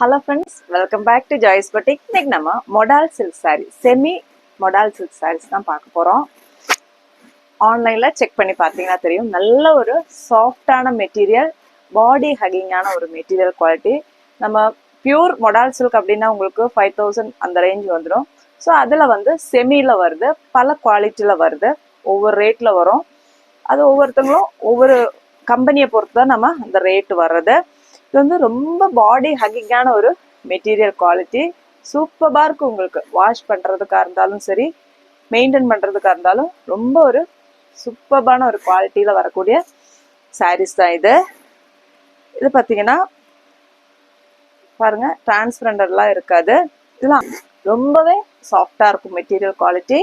Hello friends, welcome back to Joy's Boutique. இன்னைக்கு நம்ம modal silk saree, semi modal silk sarees தான் பார்க்க போறோம். ஆன்லைன்ல செக் பண்ணி பார்த்தீங்கன்னா தெரியும். நல்ல ஒரு சாஃப்டான மெட்டீரியல், பாடி ஹக்கிங்கான ஒரு மெட்டீரியல் குவாலிட்டி. நம்ம பியூர் modal silk அப்படின்னா உங்களுக்கு 5000 அந்த ரேஞ்ச் வந்துடும். ஸோ அதில் வந்து செமியில் வருது, பல குவாலிட்டியில் வருது, ஒவ்வொரு ரேட்டில் வரும். அது ஒவ்வொருத்தங்களும் ஒவ்வொரு கம்பெனியை பொறுத்து தான் நம்ம அந்த ரேட் வர்றது. இது வந்து ரொம்ப பாடி ஹக்கிங்கான ஒரு மெட்டீரியல் குவாலிட்டி, சூப்பராக இருக்கும். உங்களுக்கு வாஷ் பண்ணுறதுக்காக இருந்தாலும் சரி, மெயின்டைன் பண்ணுறதுக்காக இருந்தாலும் ரொம்ப ஒரு சூப்பரான ஒரு குவாலிட்டியில் வரக்கூடிய சாரீஸ் தான் இது. இது பார்த்தீங்கன்னா பாருங்கள், டிரான்ஸ்பரண்டெல்லாம் இருக்காது, இதெல்லாம் ரொம்பவே சாஃப்டாக இருக்கும் மெட்டீரியல் குவாலிட்டி.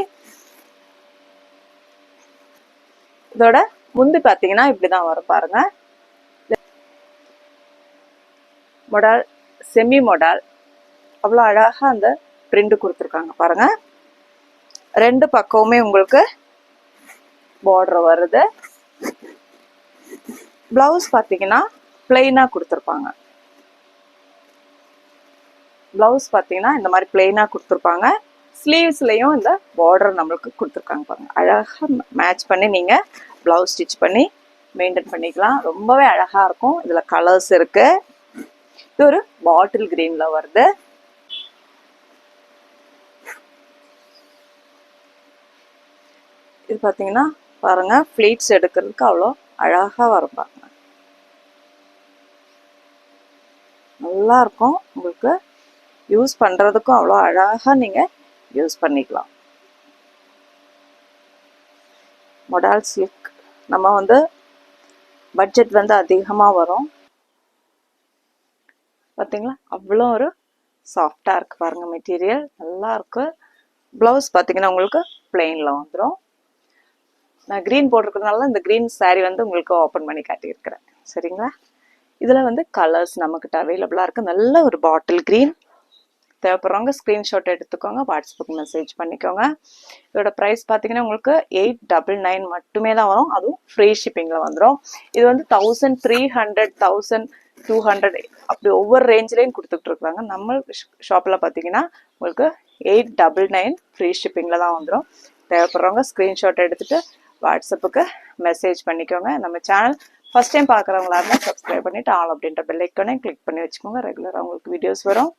இதோட முந்தி பார்த்தீங்கன்னா இப்படி தான் வரும் பாருங்க. மொடால், செமி மொடால், அவ்வளோ அழகாக அந்த பிரிண்ட் கொடுத்துருக்காங்க பாருங்க. ரெண்டு பக்கமுமே உங்களுக்கு பார்டர் வருது. பிளவுஸ் பார்த்தீங்கன்னா பிளெயினாக கொடுத்துருப்பாங்க. பிளவுஸ் பார்த்தீங்கன்னா இந்த மாதிரி பிளெயினாக கொடுத்துருப்பாங்க. ஸ்லீவ்ஸ்லையும் இந்த பார்டர் நம்மளுக்கு கொடுத்துருக்காங்க பாருங்க. அழகாக மேட்ச் பண்ணி நீங்கள் பிளவுஸ் ஸ்டிச் பண்ணி மெயின்டைன் பண்ணிக்கலாம். ரொம்பவே அழகாக இருக்கும். இதில் கலர்ஸ் இருக்குது. இது ஒரு பாட்டில் கிரீனில் வருது. இது பார்த்தீங்கன்னா பாருங்க, ஃப்ளீட்ஸ் எடுக்கிறதுக்கு அவ்வளோ அழகாக வரும் பாருங்க. நல்லா இருக்கும். உங்களுக்கு யூஸ் பண்ணுறதுக்கும் அவ்வளோ அழகாக நீங்கள் யூஸ் பண்ணிக்கலாம். மொடால் சில்க் நம்ம வந்து பட்ஜெட் வந்து அதிகமாக வரும். பார்த்தீங்களா, அவ்வளோ ஒரு சாஃப்டாக இருக்குது பாருங்கள். மெட்டீரியல் நல்லா இருக்குது. ப்ளவுஸ் பார்த்தீங்கன்னா உங்களுக்கு பிளெயினில் வந்துடும். நான் க்ரீன் போட்டிருக்கிறதுனால இந்த க்ரீன் சாரீ வந்து உங்களுக்கு ஓப்பன் பண்ணி காட்டியிருக்கிறேன். சரிங்களா, இதில் வந்து கலர்ஸ் நம்மக்கிட்ட அவைலபிளாக இருக்குது. நல்ல ஒரு பாட்டில் க்ரீன். தேவைப்படுறவங்க ஸ்க்ரீன்ஷாட் எடுத்துக்கோங்க, வாட்ஸ்அப்புக்கு மெசேஜ் பண்ணிக்கோங்க. இதோட ப்ரைஸ் பார்த்தீங்கன்னா உங்களுக்கு 899 மட்டுமே தான் வரும். அதுவும் ஃப்ரீ ஷிப்பிங்கில் வந்துடும். இது வந்து 1300, 1200 அப்படி ஒவ்வொரு ரேஞ்சிலையும் கொடுத்துட்டு இருக்காங்க. நம்ம ஷாப்பில் பார்த்தீங்கன்னா உங்களுக்கு 899 ஃப்ரீ ஷிப்பிங்கில் தான் வந்துடும். தேவைப்படுறவங்க ஸ்க்ரீன்ஷாட் எடுத்துகிட்டு வாட்ஸ்அப்புக்கு மெசேஜ் பண்ணிக்கோங்க. நம்ம சேனல் ஃபஸ்ட் டைம் பார்க்குறவங்களா இருந்தால் சப்ஸ்கிரைப் பண்ணிவிட்டு ஆல் அப்படின்ற பெல் ஐக்கானே கிளிக் பண்ணி வச்சுக்கோங்க. ரெகுலராக உங்களுக்கு வீடியோஸ் வரும்.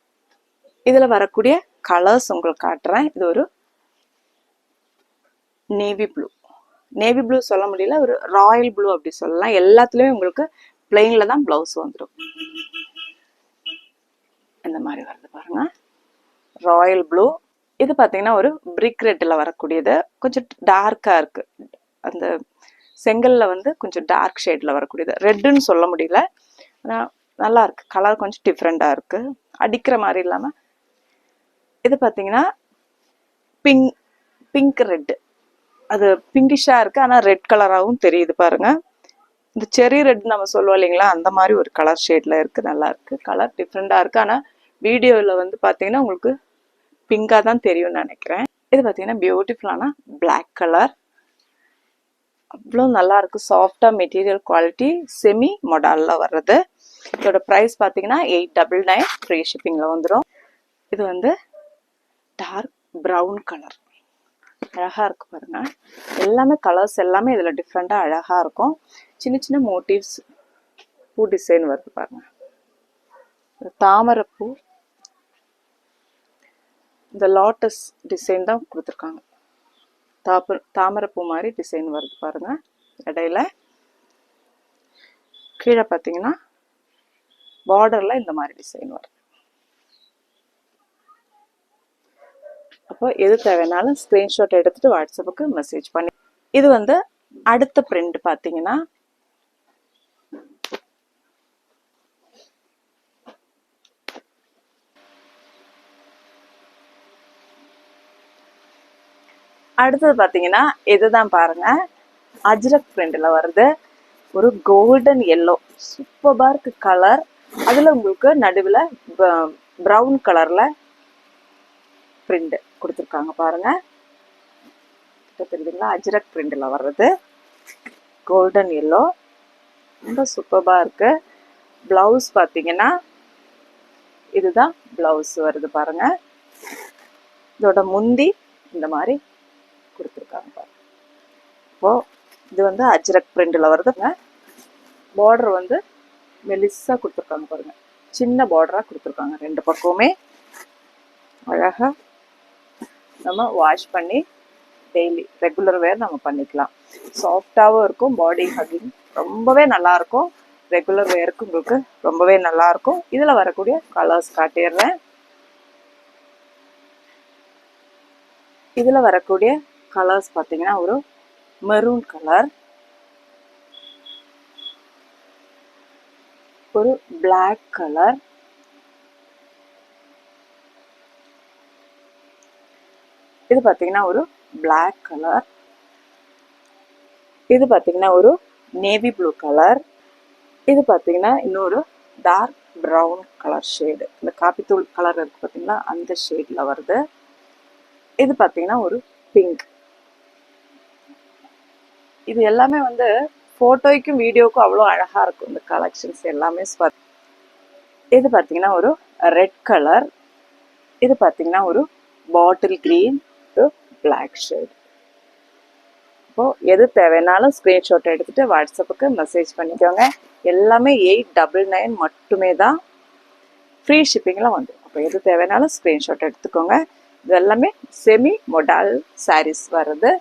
இதில் வரக்கூடிய கலர்ஸ் உங்களுக்கு காட்டுறேன். இது ஒரு நேவி ப்ளூ, நேவி ப்ளூ சொல்ல முடியல, ஒரு ராயல் ப்ளூ அப்படி சொல்லலாம். எல்லாத்துலேயும் உங்களுக்கு பிளெயினில் தான் ப்ளவுஸ் வந்துடும். இந்த மாதிரி வருது பாருங்க, ராயல் ப்ளூ. இது பார்த்தீங்கன்னா ஒரு பிரிக் ரெட்டில் வரக்கூடியது. கொஞ்சம் டார்க்காக இருக்குது. அந்த செங்கலில் வந்து கொஞ்சம் டார்க் ஷேடில் வரக்கூடியது. ரெட்டுன்னு சொல்ல முடியல, ஆனால் நல்லா இருக்கு. கலர் கொஞ்சம் டிஃப்ரெண்ட்டாக இருக்குது, அடிக்கிற மாதிரி இல்லாமல். இது பார்த்தீங்கன்னா பிங்க் ரெட்டு, அது பிங்கிஷாக இருக்குது, ஆனால் ரெட் கலராகவும் தெரியுது பாருங்கள். இந்த செரி ரெட் நம்ம சொல்லுவோம் இல்லைங்களா, அந்த மாதிரி ஒரு கலர் ஷேடில் இருக்குது. நல்லா இருக்குது, கலர் டிஃப்ரெண்ட்டாக இருக்குது. ஆனால் வீடியோவில் வந்து பார்த்தீங்கன்னா உங்களுக்கு பிங்காக தான் தெரியும்னு நினைக்கிறேன். இது பார்த்தீங்கன்னா பியூட்டிஃபுல்லான பிளாக் கலர், அவ்வளோ நல்லா இருக்குது. சாஃப்டாக மெட்டீரியல் குவாலிட்டி, செமி மொடாலில் வர்றது. இதோட ப்ரைஸ் பார்த்தீங்கன்னா 899 ஃப்ரீ ஷிப்பிங்கில் வந்துடும். இது வந்து டார்க் ப்ரௌன் கலர், அழகாக இருக்குது பாருங்க. எல்லாமே கலர்ஸ் எல்லாமே இதில் டிஃப்ரெண்ட்டாக அழகாக இருக்கும். சின்ன சின்ன மோட்டிவ்ஸ், பூ டிசைன் வருது பாருங்க. தாமரைப்பூ, இந்த லாட்டஸ் டிசைன் தான் கொடுத்துருக்காங்க. தாமரைப்பூ மாதிரி டிசைன் வருது பாருங்க. இடையில கீழே பார்த்தீங்கன்னா பார்டரில் இந்த மாதிரி டிசைன் வருது. அப்போ எது தேவைனாலும் ஸ்க்ரீன்ஷாட் எடுத்துகிட்டு வாட்ஸ்அப்புக்கு மெசேஜ் பண்ணி. இது வந்து அடுத்த பிரிண்ட் பார்த்தீங்கன்னா அடுத்தது பார்த்தீங்கன்னா இதுதான் பாருங்க, அஜ்ரக் பிரிண்டில் வருது. ஒரு கோல்டன் எல்லோ, சூப்பராக இருக்கு கலர். அதில் உங்களுக்கு நடுவில் ப்ரௌன் கலரில் பிரிண்ட் கொடுத்துருக்காங்க பாருங்க. தெரியுதுங்களா, அஜ்ரக் பிரிண்டில் வர்றது கோல்டன் எல்லோ, ரொம்ப சூப்பராக இருக்கு. ப்ளவுஸ் பார்த்தீங்கன்னா இதுதான் பிளவுஸ் வருது பாருங்க. இதோட முந்தி இந்த மாதிரி கொடுத்துருக்காங்க பாருங்க. இப்போ இது வந்து அஜ்ரக் பிரிண்டில் வருதுங்க. பார்டர் வந்து மெலிசா கொடுத்துருக்காங்க பாருங்க, சின்ன பார்டரா கொடுத்துருக்காங்க. ரெண்டு பக்கமுமே அழகா நம்ம வாஷ் பண்ணி டெய்லி ரெகுலர் வேர் நம்ம பண்ணிக்கலாம். சாஃப்டாகவும் இருக்கும், பாடி ஹக்கிங் ரொம்பவே நல்லா இருக்கும். ரெகுலர் வேருக்கு உங்களுக்கு ரொம்பவே நல்லா இருக்கும். இதுல வரக்கூடிய கலர்ஸ் காட்டிடுறேன். இதுல வரக்கூடிய கலர்ஸ் பார்த்தீங்கன்னா ஒரு மெரூன் கலர், ஒரு பிளாக் கலர், இது பார்த்தீங்கன்னா ஒரு பிளாக் கலர், இது பார்த்தீங்கன்னா ஒரு நேவி ப்ளூ கலர், இது பார்த்தீங்கன்னா இன்னொரு டார்க் ப்ரௌன் கலர் ஷேடு, இந்த காப்பித்தூள் கலர் இருக்கு பார்த்தீங்களா, அந்த ஷேட்ல வருது. இது பார்த்தீங்கன்னா ஒரு பிங்க். இது எல்லாமே வந்து போட்டோய்க்கும் வீடியோக்கும் அவ்வளோ அழகா இருக்கும் இந்த கலெக்ஷன்ஸ் எல்லாமே. இது பார்த்தீங்கன்னா ஒரு ரெட் கலர், இது பார்த்தீங்கன்னா ஒரு பாட்டில் கிரீன், ஒரு பிளாக் ஷேட். இப்போ எது தேவைனாலும் ஸ்க்ரீன்ஷாட் எடுத்துட்டு வாட்ஸ்அப்புக்கு மெசேஜ் பண்ணிக்கோங்க. எல்லாமே 899 மட்டுமே தான், ஃப்ரீ ஷிப்பிங்கில் வந்துடும். அப்போ எது தேவைனாலும் ஸ்க்ரீன்ஷாட் எடுத்துக்கோங்க. இது எல்லாமே செமி மொடால் சாரீஸ் வருது.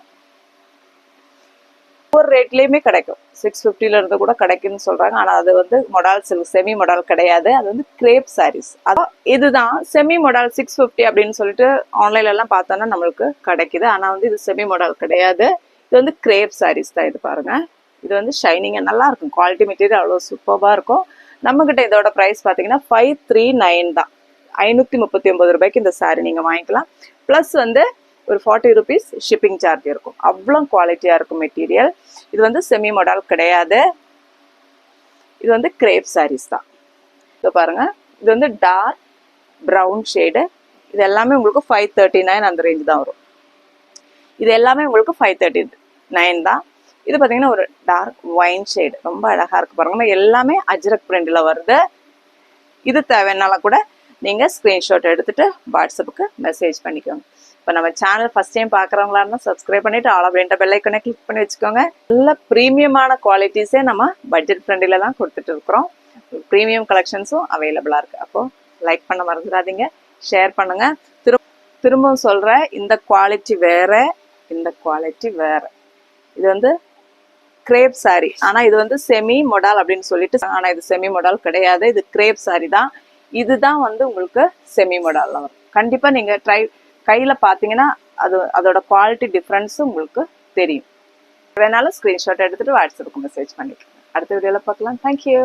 ஒவ்வொரு ரேட்லேயுமே கிடைக்கும். 650 இருந்து கூட கிடைக்குன்னு சொல்றாங்க. ஆனால் அது வந்து மொடால் சில்க், செமி மொடால் கிடையாது. அது வந்து கிரேப் சாரீஸ். அதான் இதுதான் செமி மொடால் 650 அப்படின்னு சொல்லிட்டு ஆன்லைன்ல எல்லாம் பார்த்தோன்னா நம்மளுக்கு கிடைக்குது. ஆனால் வந்து இது செமி மொடால் கிடையாது. இது வந்து கிரேப் சாரீஸ் தான். இது பாருங்க, இது வந்து ஷைனிங்காக நல்லா இருக்கும். குவாலிட்டி மெட்டீரியல் அவ்வளோ சூப்பராக இருக்கும். நம்மகிட்ட இதோட ப்ரைஸ் பார்த்தீங்கன்னா 539 தான். 539 ரூபாய்க்கு இந்த சாரீ நீங்கள் வாங்கிக்கலாம். ப்ளஸ் வந்து ஒரு 40 rupees ஷிப்பிங் சார்ஜ் இருக்கும். அவ்வளோ குவாலிட்டியாக இருக்கும் மெட்டீரியல். இது வந்து செமி மாடல் கிடையாது. இது வந்து கிரேப் சாரீஸ் தான். இப்போ பாருங்க, இது வந்து டார்க் ப்ரௌன் ஷேடு. இது எல்லாமே உங்களுக்கு 539 அந்த ரேஞ்ச் தான் வரும். இது எல்லாமே உங்களுக்கு 539 தான். இது பார்த்தீங்கன்னா ஒரு டார்க் ஒயின் ஷேடு, ரொம்ப அழகாக இருக்கு பாருங்க. எல்லாமே அஜ்ரக் பிரிண்டில் வருது. இது தேவைன்னாலும் கூட நீங்கள் ஸ்க்ரீன்ஷாட் எடுத்துகிட்டு வாட்ஸ்அப்புக்கு மெசேஜ் பண்ணிக்கோங்க. இப்போ நம்ம சேனல் ஃபஸ்ட் டைம் பார்க்குறவங்களா இருந்தால் சப்ஸ்கிரைப் பண்ணிவிட்டு ஆல் அப்படின்ற பெல் ஐக்கனை கிளிக் பண்ணி வச்சுக்கோங்க. நல்ல ப்ரீமியமான குவாலிட்டிஸே நம்ம பட்ஜெட் ஃப்ரெண்டில் தான் கொடுத்துட்டு இருக்கிறோம். ப்ரீமியம் கலெக்ஷன்ஸும் அவைலபிளாக இருக்குது. அப்போது லைக் பண்ண மறந்துடாதீங்க, ஷேர் பண்ணுங்கள். திரும்பவும் சொல்கிறேன், இந்த குவாலிட்டி வேறு, இந்த குவாலிட்டி வேறு. இது வந்து கிரேப் சாரி, ஆனால் இது வந்து செமி மொடால் அப்படின்னு சொல்லிட்டு, ஆனால் இது செமி மொடால் கிடையாது. இது கிரேப் சாரி தான். இதுதான் வந்து உங்களுக்கு செமி மொடாலில் வரும். கண்டிப்பாக நீங்கள் கையில் பார்த்தீங்கன்னா அதோட குவாலிட்டி டிஃப்ரென்ஸும் உங்களுக்கு தெரியும். வேணாலும் ஸ்க்ரீன்ஷாட் எடுத்துகிட்டு வாட்ஸ்அப்புக்கு மெசேஜ் பண்ணிக்கலாம். அடுத்த வீடியோவில் பார்க்கலாம். தேங்க்யூ.